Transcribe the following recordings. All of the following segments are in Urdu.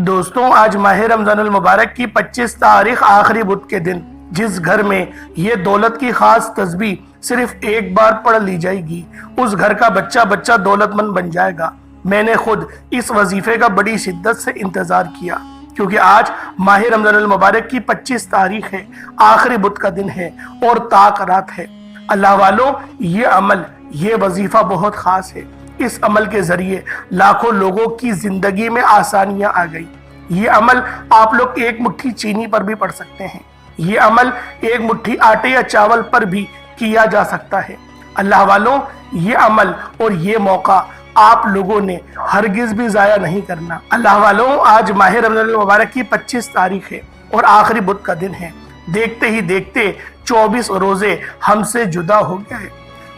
دوستوں، آج ماہ رمضان المبارک کی 25 تاریخ آخری بدھ کے دن جس گھر میں یہ دولت کی خاص تسبیح صرف ایک بار پڑھ لی جائے گی، اس گھر کا بچہ بچہ دولت مند بن جائے گا۔ میں نے خود اس وظیفے کا بڑی شدت سے انتظار کیا، کیونکہ آج ماہ رمضان المبارک کی 25 تاریخ ہے، آخری بدھ کا دن ہے اور طاق رات ہے۔ اللہ والوں، یہ عمل، یہ وظیفہ بہت خاص ہے۔ اس عمل کے ذریعے لاکھوں لوگوں کی زندگی میں آسانیاں آ گئی۔ یہ عمل آپ لوگ ایک مٹھی چینی پر بھی پڑھ سکتے ہیں۔ یہ عمل ایک مٹھی آٹے یا چاول پر بھی کیا جا سکتا ہے۔ اللہ والوں، یہ عمل اور یہ موقع آپ لوگوں نے ہرگز بھی ضائع نہیں کرنا۔ اللہ والوں، آج ماہ رمضان المبارک کی 25 تاریخ ہے اور آخری بدھ کا دن ہے۔ دیکھتے ہی دیکھتے 24 روزے ہم سے جدا ہو گئے۔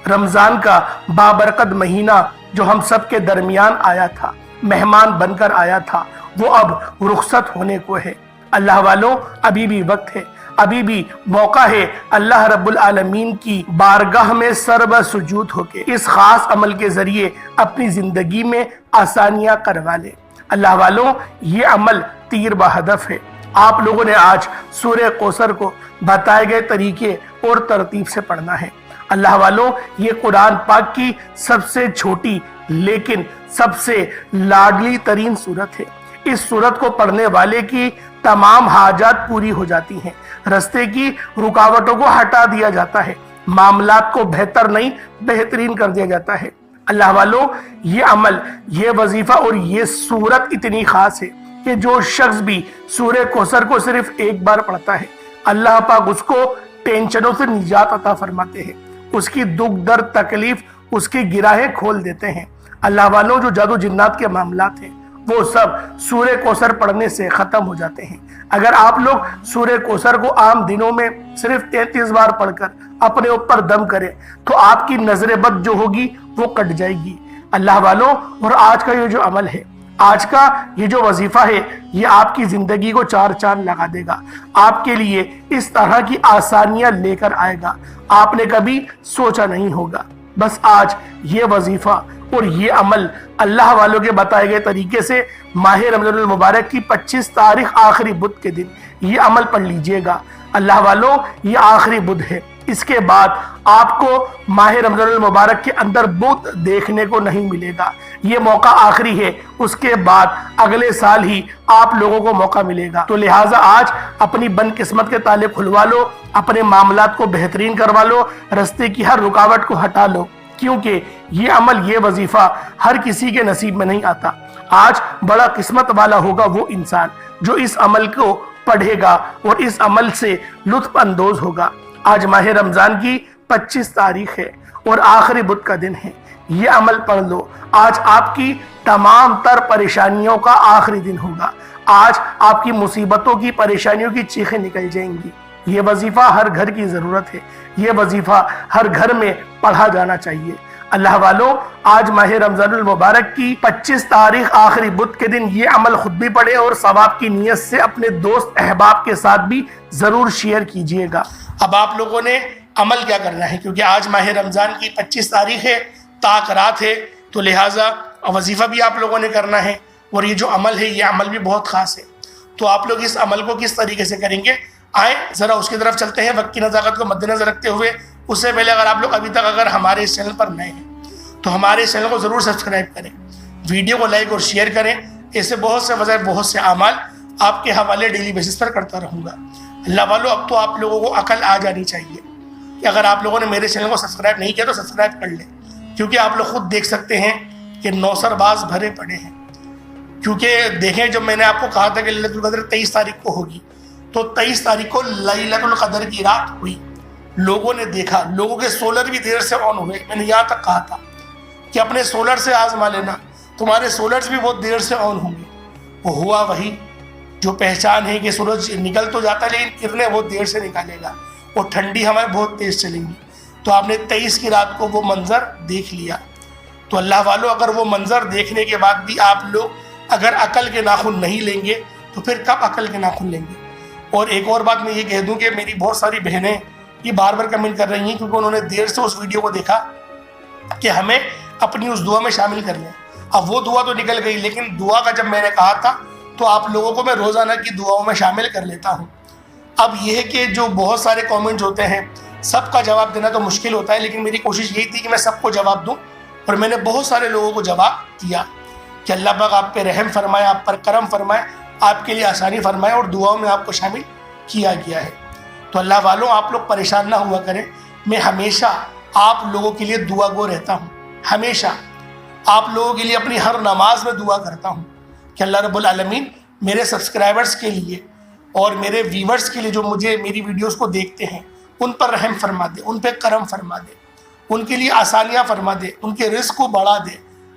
رمضان کا بابرکت مہینہ جو ہم سب کے درمیان آیا تھا، مہمان بن کر آیا تھا، وہ اب رخصت ہونے کو ہے۔ اللہ والوں، ابھی بھی وقت ہے، ابھی بھی موقع ہے۔ اللہ رب العالمین کی بارگاہ میں سر بہ سجود ہو کے اس خاص عمل کے ذریعے اپنی زندگی میں آسانیاں کروا لے۔ اللہ والوں، یہ عمل تیر بہدف ہے۔ آپ لوگوں نے آج سورہ کوثر کو بتائے گئے طریقے اور ترتیب سے پڑھنا ہے۔ اللہ والوں، یہ قرآن پاک کی سب سے چھوٹی لیکن سب سے لاڈلی ترین سورت ہے۔ اس سورت کو پڑھنے والے کی تمام حاجات پوری ہو جاتی ہیں، رستے کی رکاوٹوں کو ہٹا دیا جاتا ہے، معاملات کو بہتر نہیں بہترین کر دیا جاتا ہے۔ اللہ والوں، یہ عمل، یہ وظیفہ اور یہ سورت اتنی خاص ہے کہ جو شخص بھی سورہ کوثر کو صرف ایک بار پڑھتا ہے، اللہ پاک اس کو ٹینشنوں سے نجات عطا فرماتے ہیں، اس کی دکھ درد تکلیف اس کی گراہیں کھول دیتے ہیں۔ اللہ والوں، جو جادو جنات کے معاملات ہیں وہ سب سورہ کوثر پڑھنے سے ختم ہو جاتے ہیں۔ اگر آپ لوگ سورہ کوثر کو عام دنوں میں صرف 33 بار پڑھ کر اپنے اوپر دم کریں تو آپ کی نظر بد جو ہوگی وہ کٹ جائے گی۔ اللہ والوں، اور آج کا یہ جو عمل ہے، آج کا یہ جو وظیفہ ہے، یہ آپ کی زندگی کو چار چاند لگا دے گا، آپ کے لیے اس طرح کی آسانیاں لے کر آئے گا آپ نے کبھی سوچا نہیں ہوگا۔ بس آج یہ وظیفہ اور یہ عمل اللہ والوں کے بتائے گئے طریقے سے ماہ رمضان المبارک کی 25 تاریخ آخری بدھ کے دن یہ عمل پڑھ لیجئے گا۔ اللہ والوں، یہ آخری بدھ ہے، اس کے بعد آپ کو ماہ رمضان المبارک کے اندر بدھ دیکھنے کو نہیں ملے گا۔ یہ موقع آخری ہے، اس کے بعد اگلے سال ہی آپ لوگوں کو موقع ملے گا۔ تو لہٰذا آج اپنی بد قسمت کے تالے کھلوا لو، اپنے معاملات کو بہترین کروا لو، رستے کی ہر رکاوٹ کو ہٹا لو، کیونکہ یہ عمل، یہ وظیفہ ہر کسی کے نصیب میں نہیں آتا۔ آج بڑا قسمت والا ہوگا وہ انسان جو اس عمل کو پڑھے گا اور اس عمل سے لطف اندوز ہوگا۔ آج ماہ رمضان کی 25 تاریخ ہے اور آخری بدھ کا دن ہے۔ یہ عمل پڑھ لو، آج آپ کی تمام تر پریشانیوں کا آخری دن ہوگا۔ آج آپ کی مصیبتوں کی، پریشانیوں کی چیخیں نکل جائیں گی۔ یہ وظیفہ ہر گھر کی ضرورت ہے، یہ وظیفہ ہر گھر میں پڑھا جانا چاہیے۔ اللہ والوں، آج ماہ رمضان المبارک کی 25 تاریخ آخری بدھ کے دن یہ عمل خود بھی پڑھیں اور ثواب کی نیت سے اپنے دوست احباب کے ساتھ بھی ضرور شیئر کیجئے گا۔ اب آپ لوگوں نے عمل کیا کرنا ہے، کیونکہ آج ماہ رمضان کی 25 تاریخ ہے، طاق رات ہے، تو لہٰذا وظیفہ بھی آپ لوگوں نے کرنا ہے اور یہ جو عمل ہے، یہ عمل بھی بہت خاص ہے۔ تو آپ لوگ اس عمل کو کس طریقے سے کریں گے، آئیں ذرا اس کی طرف چلتے ہیں۔ وقت کی نزاکت کو مد نظر رکھتے ہوئے، اس سے پہلے اگر آپ لوگ ابھی تک اگر ہمارے اس چینل پر نئے ہیں تو ہمارے اس چینل کو ضرور سبسکرائب کریں، ویڈیو کو لائک اور شیئر کریں۔ ایسے بہت سے وظائف، بہت سے اعمال آپ کے حوالے ڈیلی بیسس پر کرتا رہوں گا۔ اللہ والوں، اب تو آپ لوگوں کو عقل آ جانی چاہیے کہ اگر آپ لوگوں نے میرے چینل کو سبسکرائب نہیں کیا تو سبسکرائب کر لیں، کیونکہ آپ لوگ خود دیکھ سکتے ہیں کہ نوسر باز بھرے پڑے ہیں۔ کیونکہ دیکھیں، جب میں نے آپ کو کہا تھا کہ لیلۃ القدر 23 تاریخ کو ہوگی، تو 23 تاریخ کو لیلۃ القدر کی رات ہوئی۔ لوگوں نے دیکھا، لوگوں کے سولر بھی دیر سے آن ہوئے۔ میں نے یہاں تک کہا تھا کہ اپنے سولر سے آزما لینا، تمہارے سولرز بھی بہت دیر سے آن ہوں گے۔ وہ ہوا وہی جو پہچان ہے کہ سورج نکل تو جاتا ہے لیکن کرنیں بہت دیر سے نکالے گا اور ٹھنڈی ہوائیں بہت تیز چلیں گی۔ تو آپ نے 23 کی رات کو وہ منظر دیکھ لیا۔ تو اللہ والوں، اگر وہ منظر دیکھنے کے بعد بھی آپ لوگ اگر عقل کے ناخن نہیں لیں گے تو پھر کب عقل کے ناخن لیں گے؟ اور ایک اور بات میں یہ کہہ دوں کہ میری بہت ساری بہنیں یہ بار بار کمنٹ کر رہی ہیں، کیونکہ انہوں نے دیر سے اس ویڈیو کو دیکھا کہ ہمیں اپنی اس دعا میں شامل کر لیں۔ اب وہ دعا تو نکل گئی، لیکن دعا کا جب میں نے کہا تھا تو آپ لوگوں کو میں روزانہ کی دعاؤں میں شامل کر لیتا ہوں۔ اب یہ ہے کہ جو بہت سارے کامنٹ ہوتے ہیں سب کا جواب دینا تو مشکل ہوتا ہے، لیکن میری کوشش یہی تھی کہ میں سب کو جواب دوں، اور میں نے بہت سارے لوگوں کو جواب دیا کہ اللہ پاک آپ پہ رحم فرمائے، آپ پر کرم فرمائے، آپ کے لیے آسانی فرمائے، اور دعاؤں میں آپ کو شامل کیا گیا ہے۔ تو اللہ والوں آپ لوگ پریشان نہ ہوا کریں، میں ہمیشہ آپ لوگوں کے لیے دعا گو رہتا ہوں، ہمیشہ آپ لوگوں کے لیے اپنی ہر نماز میں دعا کرتا ہوں کہ اللہ رب العالمین میرے سبسکرائبرز کے لیے اور میرے ویورز کے لیے جو مجھے میری ویڈیوز کو دیکھتے ہیں ان پر رحم فرما دے، ان پہ کرم فرما دے، ان کے لیے آسانیاں فرما دے، ان کے رزق کو بڑھا دے۔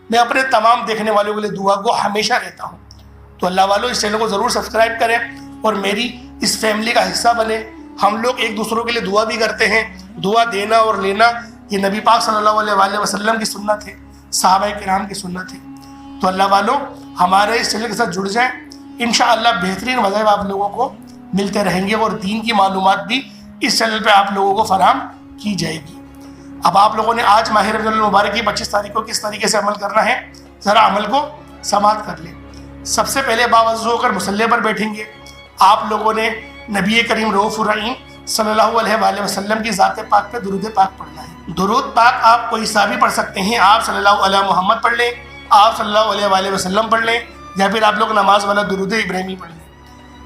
میں اپنے تمام دیکھنے والوں کے لیے دعا گو ہمیشہ رہتا ہوں۔ تو اللہ والوں اس چینل کو ضرور سبسکرائب کریں اور میری اس فیملی کا حصہ بنیں۔ ہم لوگ ایک دوسروں کے لیے دعا بھی کرتے ہیں، دعا دینا اور لینا یہ نبی پاک صلی اللہ علیہ وآلہ وسلم کی سنت ہے، صحابہ کرام کی سنت ہے۔ تو اللہ والوں ہمارے اس چینل کے ساتھ جڑ جائیں، انشاءاللہ بہترین وظائف آپ لوگوں کو ملتے رہیں گے، اور دین کی معلومات بھی اس چینل پہ آپ لوگوں کو فراہم کی جائے گی۔ اب آپ لوگوں نے آج ماہ رمضان المبارک کی 25 تاریخ کو کس طریقے سے عمل کرنا ہے، ذرا عمل کو سماعت کر لیں۔ سب سے پہلے باوضو ہو کر مصلی پر بیٹھیں گے۔ آپ لوگوں نے نبی کریم رؤوف الرحیم صلی اللہ علیہ وآلہ وسلم کی ذات پاک پہ درود پاک پڑھنا ہے۔ درود پاک آپ کوئی سا بھی پڑھ سکتے ہیں، آپ صلی اللہ علیہ محمد پڑھ لیں، آپ صلی اللہ علیہ وآلہ وسلم پڑھ لیں، یا پھر آپ لوگ نماز والا درود ابراہیمی پڑھ لیں۔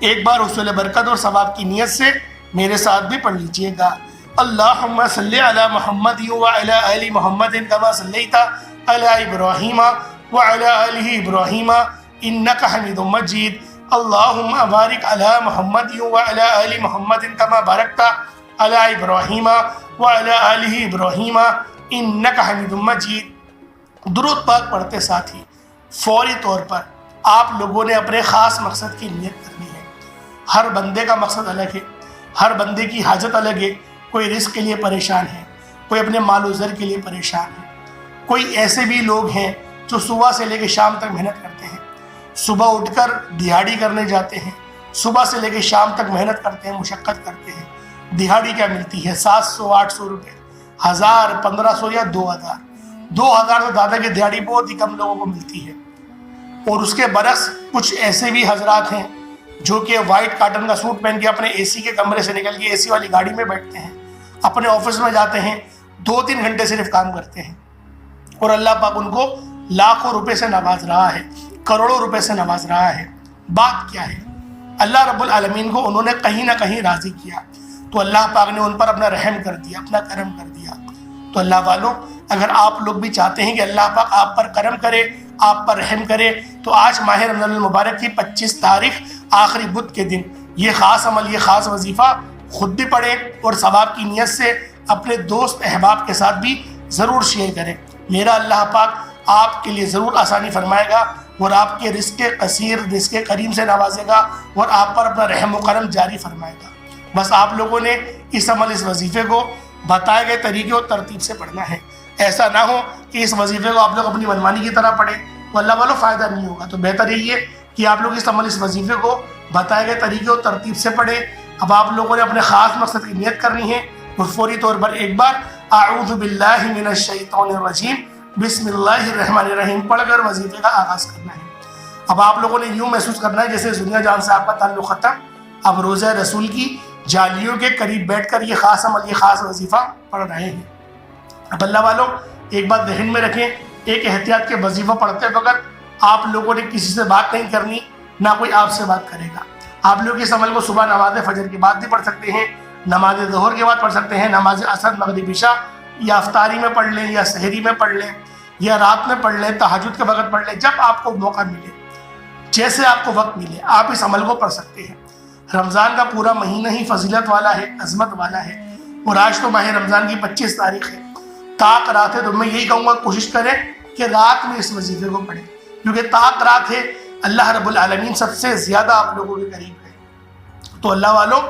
ایک بار حصول برکت اور ثواب کی نیت سے میرے ساتھ بھی پڑھ لیجئے گا۔ اللہم صلی علی محمد وعلی آل محمد کما صلیت علی ابراہیم وعلی آل ابراہیم انک حمید مجید۔ اللہم بارک علی محمد وعلی آل محمد کما بارکت علی ابراہیم وعلی آل ابراہیم انک حمید مجید۔ درود پاک پڑھتے ساتھ ہی فوری طور پر آپ لوگوں نے اپنے خاص مقصد کی نیت کرنی ہے۔ ہر بندے کا مقصد الگ ہے، ہر بندے کی حاجت الگ ہے۔ کوئی رزق کے لیے پریشان ہے، کوئی اپنے مال و زر کے لیے پریشان ہے، کوئی ایسے بھی لوگ ہیں جو صبح سے لے کے شام تک محنت کرتے ہیں، صبح اٹھ کر دہاڑی کرنے جاتے ہیں، صبح سے لے کے شام تک محنت کرتے ہیں، مشقت کرتے ہیں۔ دہاڑی کیا ملتی ہے؟ 700 800 روپے، 1000 1500 یا 2000۔ 2000 سے زیادہ کی دہاڑی بہت ہی کم لوگوں کو ملتی ہے۔ اور اس کے برعکس کچھ ایسے بھی حضرات ہیں جو کہ وائٹ کاٹن کا سوٹ پہن کے اپنے اے سی کے کمرے سے نکل کے اے سی والی گاڑی میں بیٹھتے ہیں، اپنے آفس میں جاتے ہیں، 2-3 گھنٹے صرف کام کرتے ہیں، اور اللہ پاک ان کو لاکھوں روپے سے نواز رہا ہے، کروڑوں روپے سے نواز رہا ہے۔ بات کیا ہے؟ اللہ رب العالمین کو انہوں نے کہیں نہ کہیں راضی کیا، تو اللہ پاک نے ان پر اپنا رحم کر دیا، اپنا کرم کر دیا۔ تو اللہ والوں اگر آپ لوگ بھی چاہتے ہیں کہ اللہ پاک آپ پر کرم کرے، آپ پر رحم کرے، تو آج ماہ رمضان المبارک کی 25 تاریخ آخری بدھ کے دن یہ خاص عمل، یہ خاص وظیفہ خود بھی پڑھیں اور ثواب کی نیت سے اپنے دوست احباب کے ساتھ بھی ضرور شیئر کریں۔ میرا اللہ پاک آپ کے لیے ضرور آسانی فرمائے گا، اور آپ کے رزق قصیر، رزق کریم سے نوازے گا، اور آپ پر اپنا رحم و کرم جاری فرمائے گا۔ بس آپ لوگوں نے اس عمل، اس وظیفے کو بتائے گئے طریقے اور ترتیب سے پڑھنا ہے۔ ایسا نہ ہو کہ اس وظیفے کو آپ لوگ اپنی منمانی کی طرح پڑھیں تو اللہ والوں فائدہ نہیں ہوگا۔ تو بہتر یہی ہے کہ آپ لوگ اس عمل، اس وظیفے کو بتائے گئے طریقے اور ترتیب سے پڑھیں۔ اب آپ لوگوں نے اپنے خاص مقصد کی نیت کرنی ہے، اور فوری طور پر ایک بار اعوذ باللہ من الشیطان الرجیم بسم اللہ الرحمن الرحیم پڑھ کر وظیفے کا آغاز کرنا ہے۔ اب آپ لوگوں نے یوں محسوس کرنا ہے جیسے دنیا جان سے آپ کا تعلق ختم، اب روزہ رسول کی جالیوں کے قریب بیٹھ کر یہ خاص عمل، یہ خاص وظیفہ پڑھ رہے ہیں۔ اب اللہ والوں ایک بات ذہن میں رکھیں، ایک احتیاط کے وظیفہ پڑھتے وقت آپ لوگوں نے کسی سے بات نہیں کرنی، نہ کوئی آپ سے بات کرے گا۔ آپ لوگ اس عمل کو صبح نماز فجر کے بعد بھی پڑھ سکتے ہیں، نماز ظہر کے بعد پڑھ سکتے ہیں، نماز عصر، مغرب، عشاء، یا افطاری میں پڑھ لیں، یا سحری میں پڑھ لیں، یا رات میں پڑھ لیں، تہجد کے وقت پڑھ لیں، جب آپ کو موقع ملے، جیسے آپ کو وقت ملے آپ اس عمل کو پڑھ سکتے ہیں۔ رمضان کا پورا مہینہ ہی فضیلت والا ہے، عظمت والا ہے، اور آج تو ماہ رمضان کی 25 تاریخ ہے۔ طاق رات ہے تو میں یہی کہوں گا کوشش کریں کہ رات میں اس وظیفے کو پڑھیں، کیونکہ طاق رات ہے، اللہ رب العالمین سب سے زیادہ آپ لوگوں کے قریب ہے۔ تو اللہ والوں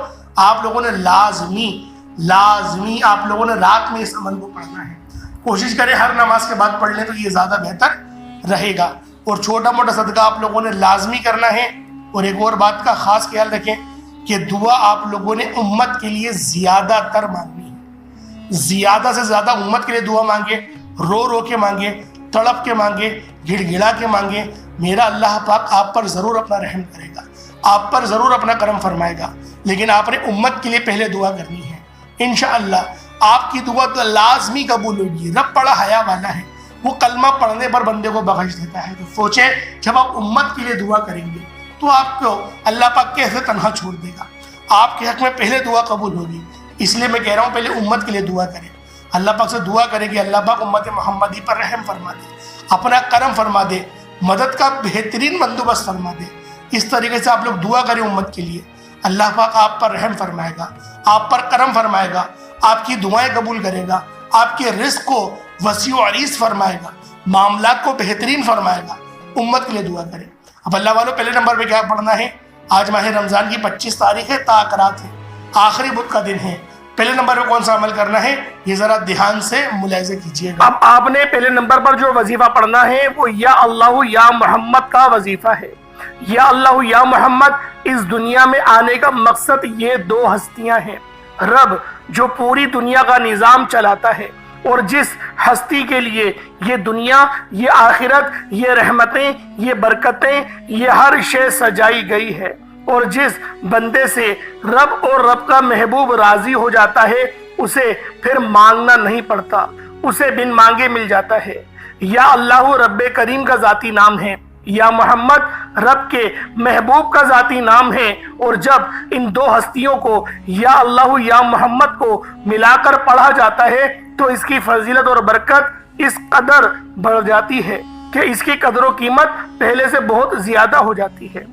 آپ لوگوں نے لازمی آپ لوگوں نے رات میں اس عمل کو پڑھنا ہے۔ کوشش کریں ہر نماز کے بعد پڑھ لیں تو یہ زیادہ بہتر رہے گا، اور چھوٹا موٹا صدقہ آپ لوگوں نے لازمی کرنا ہے۔ اور ایک اور بات کا خاص خیال رکھیں کہ دعا آپ لوگوں نے امت کے لیے زیادہ تر مانگنی ہے، زیادہ سے زیادہ امت کے لیے دعا مانگے، رو رو کے مانگے، تڑپ کے مانگے، گڑ گڑا کے مانگے، میرا اللہ پاک آپ پر ضرور اپنا رحم کرے گا، آپ پر ضرور اپنا کرم فرمائے گا، لیکن آپ نے امت کے لیے پہلے دعا کرنی ہے۔ انشاءاللہ آپ کی دعا تو لازمی قبول ہوگی۔ رب بڑا حیا والا ہے، وہ کلمہ پڑھنے پر بندے کو بخش دیتا ہے۔ تو سوچیں جب آپ امت کے لیے دعا کریں گے تو آپ کو اللہ پاک کیسے تنہا چھوڑ دے گا؟ آپ کے حق میں پہلے دعا قبول ہوگی، اس لیے میں کہہ رہا ہوں پہلے امت کے لیے دعا کریں، اللہ پاک سے دعا کریں کہ اللہ پاک امت محمدی پر رحم فرما دے، اپنا کرم فرما دے، مدد کا بہترین بندوبست فرما دے۔ اس طریقے سے آپ لوگ دعا کریں امت کے لیے، اللہ پاک آپ پر رحم فرمائے گا، آپ پر کرم فرمائے گا، آپ کی دعائیں قبول کرے گا، آپ کے رزق کو وسیع و عریض فرمائے گا، معاملات کو بہترین فرمائے گا۔ امت کے لیے دعا کریں۔ اب اللہ والوں پہلے نمبر پہ کیا پڑھنا ہے؟ آج ماہ رمضان کی 25 تاریخ ہے، تاکرات ہے، آخری بدھ کا دن ہے۔ پہلے نمبر پہ کون سا عمل کرنا ہے یہ ذرا دھیان سے ملاحظہ کیجیے گا۔ اب آپ نے پہلے نمبر پر جو وظیفہ پڑھنا ہے وہ یا اللہ یا محمد کا وظیفہ ہے۔ یا اللہ یا محمد اس دنیا میں آنے کا مقصد یہ دو ہستیاں ہیں، رب جو پوری دنیا کا نظام چلاتا ہے اور جس ہستی کے لیے یہ دنیا، یہ آخرت، یہ رحمتیں، یہ برکتیں، یہ ہر شے سجائی گئی ہے، اور جس بندے سے رب اور رب کا محبوب راضی ہو جاتا ہے اسے پھر مانگنا نہیں پڑتا، اسے بن مانگے مل جاتا ہے۔ یا اللہ رب کریم کا ذاتی نام ہے، یا محمد رب کے محبوب کا ذاتی نام ہے، اور جب ان دو ہستیوں کو یا اللہ یا محمد کو ملا کر پڑھا جاتا ہے تو اس کی فضیلت اور برکت اس قدر بڑھ جاتی ہے کہ اس کی قدر و قیمت پہلے سے بہت زیادہ ہو جاتی ہے۔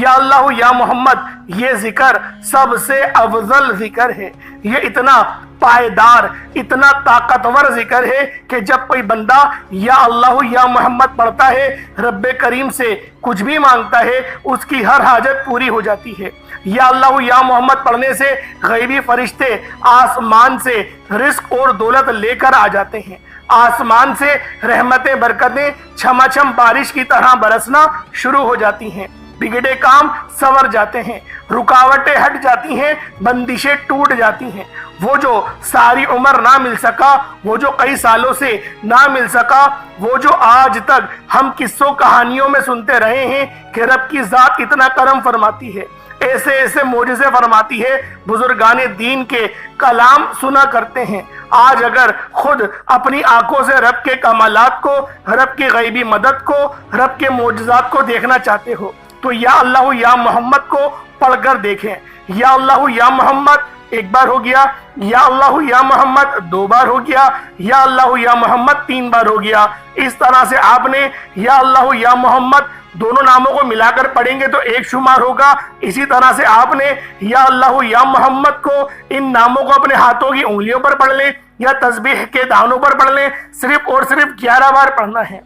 یا اللہ یا محمد یہ ذکر سب سے افضل ذکر ہے، یہ اتنا پائیدار، اتنا طاقتور ذکر ہے کہ جب کوئی بندہ یا اللہ یا محمد پڑھتا ہے، رب کریم سے کچھ بھی مانگتا ہے، اس کی ہر حاجت پوری ہو جاتی ہے۔ یا اللہ یا محمد پڑھنے سے غیبی فرشتے آسمان سے رزق اور دولت لے کر آ جاتے ہیں، آسمان سے رحمتیں برکتیں چھما چھم بارش کی طرح برسنا شروع ہو جاتی ہیں، بگڑے کام سنور جاتے ہیں، رکاوٹیں ہٹ جاتی ہیں، بندشیں ٹوٹ جاتی ہیں۔ وہ جو ساری عمر نہ مل سکا، وہ جو کئی سالوں سے نہ مل سکا، وہ جو آج تک ہم قصوں کہانیوں میں سنتے رہے ہیں کہ رب کی ذات اتنا کرم فرماتی ہے، ایسے ایسے معجزے فرماتی ہے، بزرگان دین کے کلام سنا کرتے ہیں، آج اگر خود اپنی آنکھوں سے رب کے کمالات کو، رب کی غیبی مدد کو، رب کے معجزات کو دیکھنا چاہتے ہو تو یا اللہ یا محمد کو پڑھ کر دیکھیں۔ یا اللہ یا محمد ایک بار ہو گیا، یا اللہ یا محمد دو بار ہو گیا، یا اللہ یا محمد تین بار ہو گیا۔ اس طرح سے آپ نے یا اللہ یا محمد دونوں ناموں کو ملا کر پڑھیں گے تو ایک شمار ہوگا۔ اسی طرح سے آپ نے یا اللہ یا محمد کو ان ناموں کو اپنے ہاتھوں کی انگلیوں پر پڑھ لیں یا تسبیح کے دانوں پر پڑھ لیں، صرف اور صرف 11 بار پڑھنا ہے۔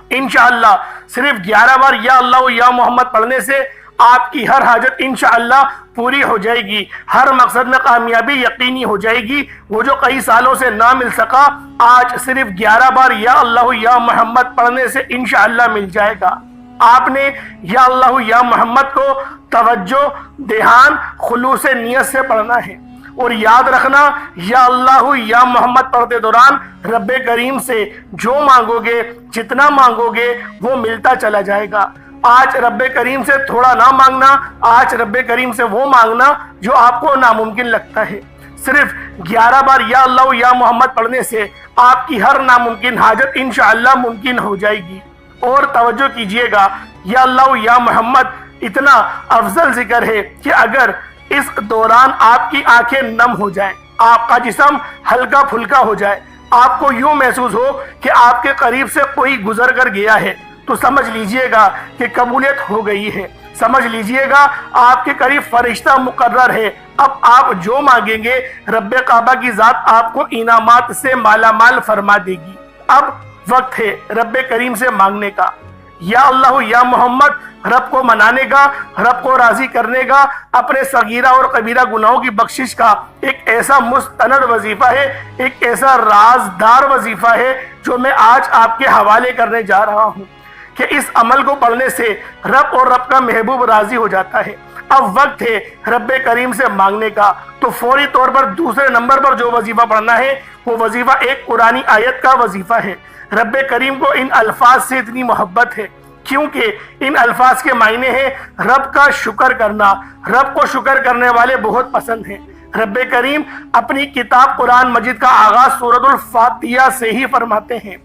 انشاءاللہ صرف 11 بار یا اللہ یا محمد پڑھنے سے آپ کی ہر حاجت انشاءاللہ پوری ہو جائے گی، ہر مقصد میں کامیابی یقینی ہو جائے گی۔ وہ جو کئی سالوں سے نہ مل سکا آج صرف 11 بار یا اللہ یا محمد پڑھنے سے انشاءاللہ مل جائے گا۔ آپ نے یا اللہ یا محمد کو توجہ، دھیان، خلوص نیت سے پڑھنا ہے، اور یاد رکھنا یا اللہ یا محمد پڑھتے دوران رب کریم سے جو مانگو گے، جتنا مانگو گے وہ ملتا چلا جائے گا۔ آج رب کریم سے تھوڑا نہ مانگنا، آج رب کریم سے وہ مانگنا جو آپ کو ناممکن لگتا ہے۔ صرف 11 بار یا اللہ یا محمد پڑھنے سے آپ کی ہر ناممکن حاجت انشاءاللہ ممکن ہو جائے گی۔ اور توجہ کیجئے گا، یا اللہ یا محمد اتنا افضل ذکر ہے کہ اگر اس دوران آپ کی آنکھیں نم ہو جائیں، آپ کا جسم ہلکا پھلکا ہو جائے، آپ کو یوں محسوس ہو کہ آپ کے قریب سے کوئی گزر کر گیا ہے، تو سمجھ لیجئے گا کہ قبولیت ہو گئی ہے، سمجھ لیجئے گا آپ کے قریب فرشتہ مقرر ہے۔ اب آپ جو مانگیں گے رب کعبہ کی ذات آپ کو انعامات سے مالا مال فرما دے گی۔ اب وقت ہے رب کریم سے مانگنے کا، یا اللہ یا محمد رب کو منانے کا، رب کو راضی کرنے کا، اپنے صغیرہ اور کبیرہ گناہوں کی بخشش کا ایک ایسا مستند وظیفہ ہے، ایک ایسا رازدار وظیفہ ہے جو میں آج آپ کے حوالے کرنے جا رہا ہوں کہ اس عمل کو پڑھنے سے رب اور رب کا محبوب راضی ہو جاتا ہے۔ اب وقت ہے رب کریم سے مانگنے کا، تو فوری طور پر دوسرے نمبر پر جو وظیفہ پڑھنا ہے وہ وظیفہ ایک قرآنی آیت کا وظیفہ ہے۔ رب کریم کو ان الفاظ سے اتنی محبت ہے کیونکہ ان الفاظ کے معنی ہیں رب کا شکر کرنا. رب کو شکر کرنے والے بہت پسند ہیں. رب کریم اپنی کتاب قرآن مجید کا آغاز سورۃ الفاتحہ سے ہی فرماتے ہیں.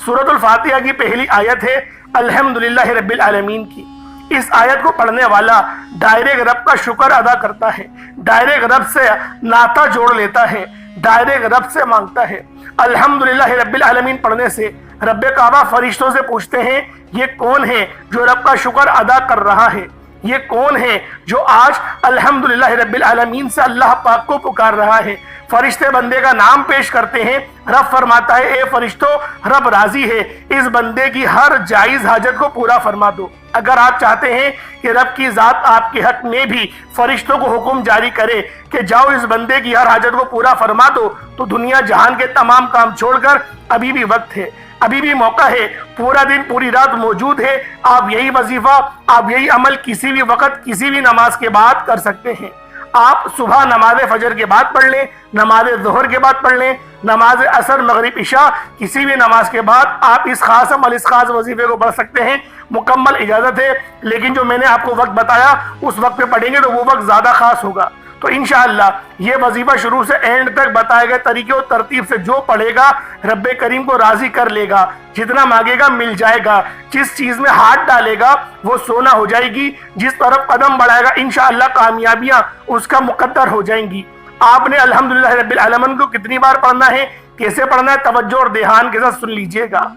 سورۃ الفاتحہ کی پہلی آیت ہے الحمدللہ رب العالمین کی. اس آیت کو پڑھنے والا ڈائریکٹ رب کا شکر ادا کرتا ہے, ڈائریکٹ رب سے ناطہ جوڑ لیتا ہے, ڈائریکٹ رب سے مانگتا ہے. الحمدللہ رب العالمین پڑھنے سے رب کعبہ فرشتوں سے پوچھتے ہیں یہ کون ہے جو رب کا شکر ادا کر رہا ہے, یہ کون ہے جو آج الحمدللہ رب العالمین سے اللہ پاک کو پکار رہا ہے. فرشتے بندے کا نام پیش کرتے ہیں. رب فرماتا ہے اے فرشتوں, رب راضی ہے, اس بندے کی ہر جائز حاجت کو پورا فرما دو. اگر آپ چاہتے ہیں کہ رب کی ذات آپ کے حق میں بھی فرشتوں کو حکم جاری کرے کہ جاؤ اس بندے کی ہر حاجت کو پورا فرما دو, تو دنیا جہان کے تمام کام چھوڑ کر ابھی بھی وقت ہے, ابھی بھی موقع ہے, پورا دن پوری رات موجود ہے. آپ یہی وظیفہ, آپ یہی عمل کسی بھی وقت کسی بھی نماز کے بعد کر سکتے ہیں. آپ صبح نماز فجر کے بعد پڑھ لیں, نماز ظہر کے بعد پڑھ لیں, نماز عصر مغرب عشاء کسی بھی نماز کے بعد آپ اس خاص عمل اس خاص وظیفے کو پڑھ سکتے ہیں. مکمل اجازت ہے, لیکن جو میں نے آپ کو وقت بتایا اس وقت پہ پڑھیں گے تو وہ وقت زیادہ خاص ہوگا. تو انشاءاللہ یہ وظیفہ شروع سے اینڈ تک بتائے گئے طریقے اور ترتیب سے جو پڑھے گا رب کریم کو راضی کر لے گا. جتنا مانگے گا مل جائے گا, جس چیز میں ہاتھ ڈالے گا وہ سونا ہو جائے گی, جس طرف قدم بڑھائے گا انشاءاللہ کامیابیاں اس کا مقدر ہو جائیں گی. آپ نے الحمدللہ رب العالمین کو کتنی بار پڑھنا ہے, کیسے پڑھنا ہے, توجہ اور دھیان کے ساتھ سن لیجئے گا.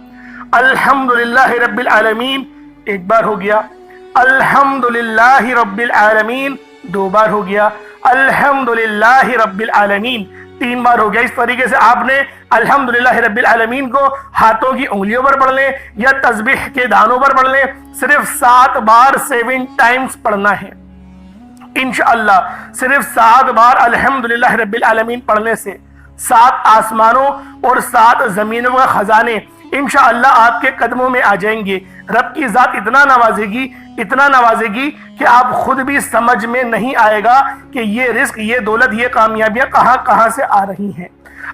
الحمدللہ رب العالمین ایک بار ہو گیا, الحمدللہ رب العالمین دو بار ہو گیا, الحمدللہ رب العالمین تین بار ہو گیا. اس طریقے سے آپ نے الحمدللہ رب العالمین کو ہاتھوں کی انگلیوں پر پڑھ لیں یا تسبیح کے دانوں پر پڑھ لیں, صرف 7 بار 7 ٹائمز پڑھنا ہے. انشاءاللہ صرف 7 بار الحمدللہ رب العالمین پڑھنے سے 7 آسمانوں اور 7 زمینوں کے خزانے انشاءاللہ آپ کے قدموں میں آ جائیں گے. رب کی ذات اتنا نوازے گی کہ آپ خود بھی سمجھ میں نہیں آئے گا کہ یہ رزق, یہ دولت, یہ کامیابیاں کہاں سے آ رہی ہیں.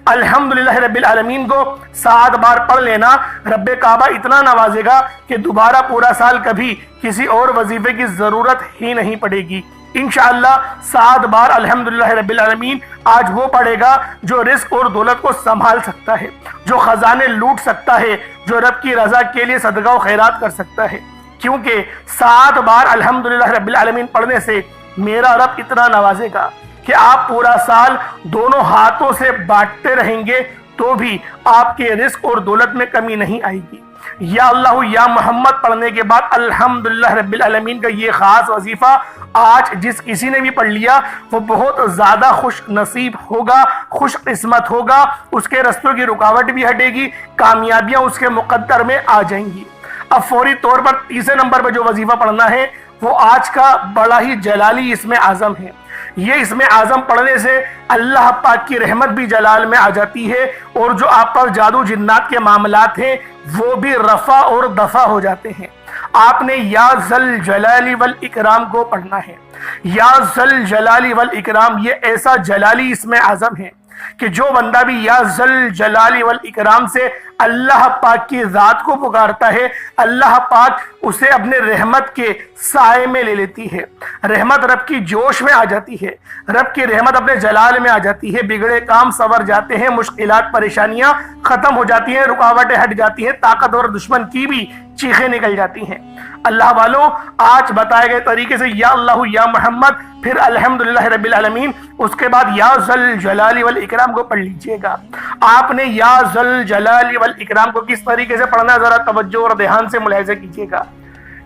الحمدللہ رب العالمین کو 7 بار پڑھ لینا, رب کعبہ اتنا نوازے گا کہ دوبارہ پورا سال کبھی کسی اور وظیفے کی ضرورت ہی نہیں پڑے گی. انشاءاللہ 7 بار الحمدللہ رب العالمین آج وہ پڑھے گا جو رزق اور دولت کو سنبھال سکتا ہے, جو خزانے لوٹ سکتا ہے, جو رب کی رضا کے لیے صدقہ و خیرات کر سکتا ہے. کیونکہ 7 بار الحمدللہ رب العالمین پڑھنے سے میرا رب اتنا نوازے گا کہ آپ پورا سال دونوں ہاتھوں سے بانٹتے رہیں گے تو بھی آپ کے رزق اور دولت میں کمی نہیں آئے گی. یا اللہ یا محمد پڑھنے کے بعد الحمدللہ رب العالمین کا یہ خاص وظیفہ آج جس کسی نے بھی پڑھ لیا وہ بہت زیادہ خوش نصیب ہوگا, خوش قسمت ہوگا. اس کے رستوں کی رکاوٹ بھی ہٹے گی, کامیابیاں اس کے مقدر میں آ جائیں گی. اب فوری طور پر تیسرے نمبر پر جو وظیفہ پڑھنا ہے وہ آج کا بڑا ہی جلالی اسم اعظم ہے. یہ اسم اعظم پڑھنے سے اللہ پاک کی رحمت بھی جلال میں آ جاتی ہے, اور جو آپ پر جادو جنات کے معاملات ہیں وہ بھی رفع اور دفع ہو جاتے ہیں. آپ نے یا ذل جلال والاکرام کو پڑھنا ہے. یا ذل جلال والاکرام یہ ایسا جلالی اسم اعظم ہے کہ جو بندہ بھی یا ذل جلال والاکرام سے اللہ پاک کی ذات کو پکارتا ہے, اللہ پاک اسے اپنے رحمت کے سائے میں لے لیتی ہے. رحمت رب کی جوش میں آ جاتی ہے, رب کی رحمت اپنے جلال میں آ جاتی ہے. بگڑے کام سنور جاتے ہیں, مشکلات پریشانیاں ختم ہو جاتی ہیں, رکاوٹیں ہٹ جاتی ہیں, طاقتور دشمن کی بھی چیخیں نکل جاتی ہیں. اللہ والوں آج بتائے گئے طریقے سے یا اللہ یا محمد پھر الحمدللہ رب العالمین اس کے بعد یا ذل جلال والاکرام کو پڑھ لیجئے گا. آپ نے یا ذل جلال والاکرام کو کس طریقے سے پڑھنا ہے ذرا توجہ اور دھیان سے ملاحظہ کیجئے گا.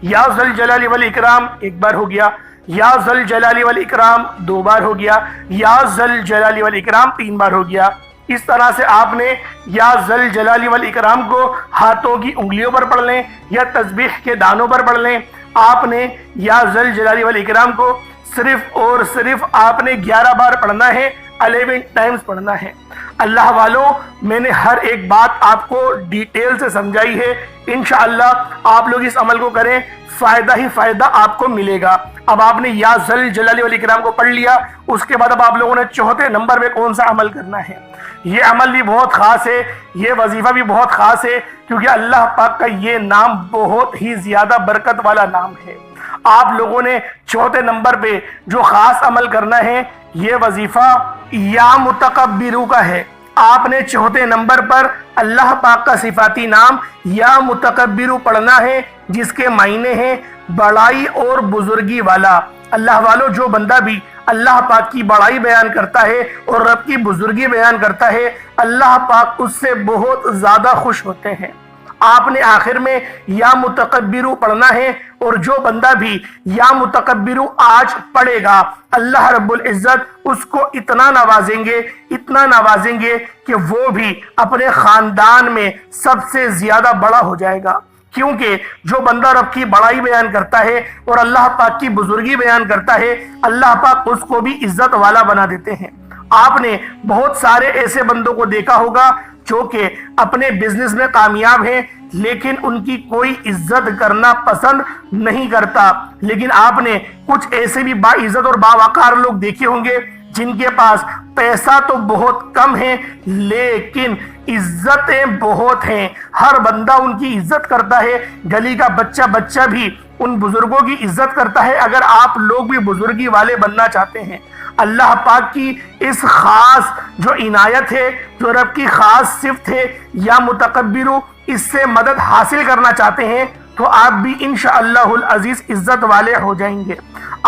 یا ذل جلال والاکرام ایک بار ہو گیا, یا ذل جلال والاکرام دو بار ہو گیا, یا ذل جلال والاکرام تین بار ہو گیا. اس طرح سے آپ نے یا ذل جلال والاکرام کو ہاتھوں کی انگلیوں پر پڑھ لیں یا تسبیح کے دانوں پر پڑھ لیں. آپ نے یا ذل جلال والاکرام کو صرف اور صرف آپ نے 11 بار پڑھنا ہے, 11 ٹائمز پڑھنا ہے. اللہ والوں، میں نے ہر ایک بات آپ کو ڈیٹیل سے سمجھائی ہے، انشاءاللہ آپ لوگ اس عمل کو کریں، فائدہ ہی فائدہ آپ کو ملے گا۔ اب آپ نے یا ذل جلال والاکرام کو پڑھ لیا، اس کے بعد اب آپ لوگوں نے چوتھے نمبر پہ کون سا عمل کرنا ہے۔ یہ عمل بھی بہت خاص ہے، یہ وظیفہ بھی بہت خاص ہے، کیونکہ اللہ پاک کا یہ نام بہت ہی زیادہ برکت والا نام ہے۔ آپ لوگوں نے چوتھے نمبر پہ جو خاص عمل کرنا ہے، یہ وظیفہ یا متکبرو کا ہے۔ آپ نے چوتھے نمبر پر اللہ پاک کا صفاتی نام یا متکبرو پڑھنا ہے، جس کے معنی ہیں بڑائی اور بزرگی والا۔ اللہ والو، جو بندہ بھی اللہ پاک کی بڑائی بیان کرتا ہے اور رب کی بزرگی بیان کرتا ہے، اللہ پاک اس سے بہت زیادہ خوش ہوتے ہیں۔ آپ نے آخر میں یا متکبرو پڑھنا ہے، اور جو بندہ بھی یا متکبرو آج پڑھے گا، اللہ رب العزت اس کو اتنا نوازیں گے کہ وہ بھی اپنے خاندان میں سب سے زیادہ بڑا ہو جائے گا۔ کیونکہ جو بندہ رب کی بڑائی بیان کرتا ہے اور اللہ پاک کی بزرگی بیان کرتا ہے، اللہ پاک اس کو بھی عزت والا بنا دیتے ہیں۔ آپ نے بہت سارے ایسے بندوں کو دیکھا ہوگا جو کہ اپنے بزنس میں کامیاب ہیں، لیکن ان کی کوئی عزت کرنا پسند نہیں کرتا۔ لیکن آپ نے کچھ ایسے بھی باعزت اور باوقار لوگ دیکھے ہوں گے جن کے پاس پیسہ تو بہت کم ہے، لیکن عزتیں بہت ہیں۔ ہر بندہ ان کی عزت کرتا ہے، گلی کا بچہ بھی ان بزرگوں کی عزت کرتا ہے۔ اگر آپ لوگ بھی بزرگی والے بننا چاہتے ہیں، اللہ پاک کی اس خاص جو عنایت ہے، جو رب کی خاص صفت ہے یا متکبرو، اس سے مدد حاصل کرنا چاہتے ہیں، تو آپ بھی انشاءاللہ العزیز عزت والے ہو جائیں گے۔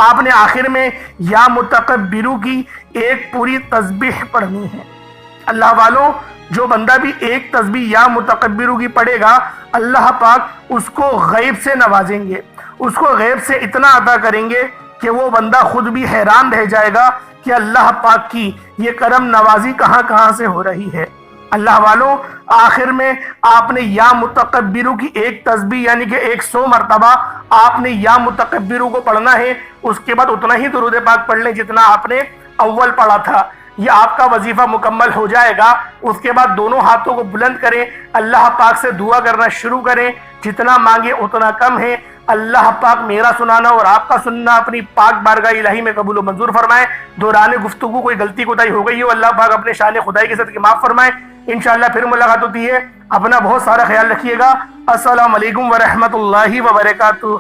آپ نے آخر میں یا متکبرو کی ایک پوری تسبیح پڑھنی ہے۔ اللہ والوں، جو بندہ بھی ایک تسبیح یا متکبرو کی پڑھے گا، اللہ پاک اس کو غیب سے نوازیں گے، اس کو غیب سے اتنا عطا کریں گے کہ وہ بندہ خود بھی حیران رہ جائے گا کہ اللہ پاک کی یہ کرم نوازی کہاں سے ہو رہی ہے۔ اللہ والوں، آخر میں آپ نے یا متکبرو کی ایک تسبیح یعنی کہ 100 مرتبہ آپ نے یا متکبرو کو پڑھنا ہے۔ اس کے بعد اتنا ہی درود پاک پڑھ لیں جتنا آپ نے اول پڑھا تھا۔ یہ آپ کا وظیفہ مکمل ہو جائے گا۔ اس کے بعد دونوں ہاتھوں کو بلند کریں، اللہ پاک سے دعا کرنا شروع کریں، جتنا مانگے اتنا کم ہے۔ اللہ پاک میرا سنانا اور آپ کا سننا اپنی پاک بارگاہ الہی میں قبول و منظور فرمائے۔ دوران گفتگو کوئی غلطی کوتاہی ہو گئی ہو، اللہ پاک اپنے شان خدائی کے ساتھ معاف فرمائے۔ انشاءاللہ پھر ملاقات ہوتی ہے۔ اپنا بہت سارا خیال رکھیے گا۔ السلام علیکم ورحمۃ اللہ وبرکاتہ۔